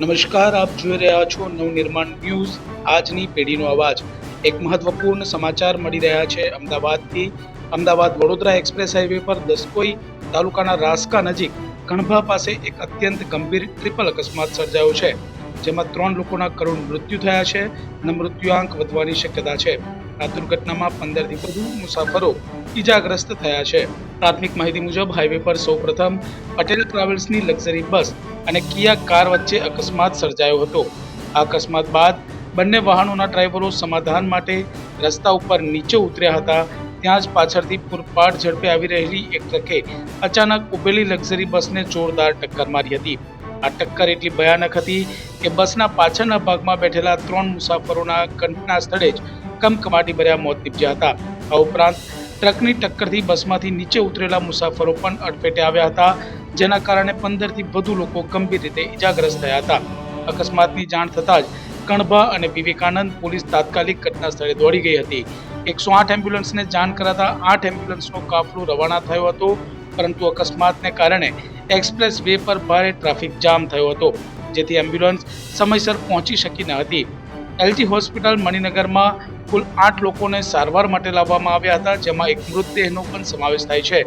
નમસ્કાર, આપ જોઈ રહ્યા છો નવનિર્માણ ન્યૂઝ આજની પેઢીનો અવાજ। એક મહત્વપૂર્ણ સમાચાર મળી રહ્યા છે અમદાવાદથી। અમદાવાદ વડોદરા એક્સપ્રેસ હાઈવે પર દસકોઈ તાલુકાના રાસકા નજીક કણભા પાસે એક અત્યંત ગંભીર ટ્રિપલ અકસ્માત સર્જાયો છે, જેમાં 3 લોકોના કરુણ મૃત્યુ થયા છે અને મૃત્યુઆંક વધવાની શક્યતા છે। આ દુર્ઘટનામાં 15થી વધુ મુસાફરો ઈજાગ્રસ્ત થયા છે। પ્રાથમિક માહિતી મુજબ હાઈવે પર સૌપ્રથમ પટેલ ટ્રાવેલ્સની લક્ઝરી બસ અને કિયા કાર વચ્ચે અકસ્માત સર્જાયો હતો। આ અકસ્માત બાદ બંને વાહનોના ડ્રાઈવરો સમાધાન માટે રસ્તા ઉપર નીચે ઉતર્યા હતા। ત્યાં જ પાછળથી પૂરપાટ ઝડપે આવી રહેલી એક ટ્રકે અચાનક ઉભેલી લક્ઝરી બસને જોરદાર ટક્કર મારી હતી। આ ટક્કર એટલી ભયાનક હતી કે બસના પાછળના ભાગમાં બેઠેલા 3 મુસાફરોના ઘટના સ્થળે જ કમકમાટી ભર્યા મોત નીપજ્યા હતા। આ ઉપરાંત ટ્રકની ટક્કરથી બસમાંથી નીચે ઉતરેલા મુસાફરો પણ અડફેટે આવ્યા હતા, જેના કારણે 15થી વધુ લોકો ગંભીર રીતે ઈજાગ્રસ્ત થયા હતા। અકસ્માતની જાણ થતાં જ કણભા અને વિવેકાનંદ પોલીસ તાત્કાલિક ઘટના સ્થળે દોડી ગઈ હતી। 108 એમ્બ્યુલન્સને જાણ કરાતા 8 એમ્બ્યુલન્સનો કાફલો રવાના થયો હતો, પરંતુ અકસ્માતને કારણે એક્સપ્રેસ વે પર ભારે ટ્રાફિક જામ થયો હતો, જેથી એમ્બ્યુલન્સ સમયસર પહોંચી શકી ન હતી। એલજી હોસ્પિટલ મણિનગરમાં કુલ 8 લોકોને સારવાર માટે લાવવામાં આવ્યા હતા, જેમાં એક મૃતદેહનો પણ સમાવેશ થાય છે।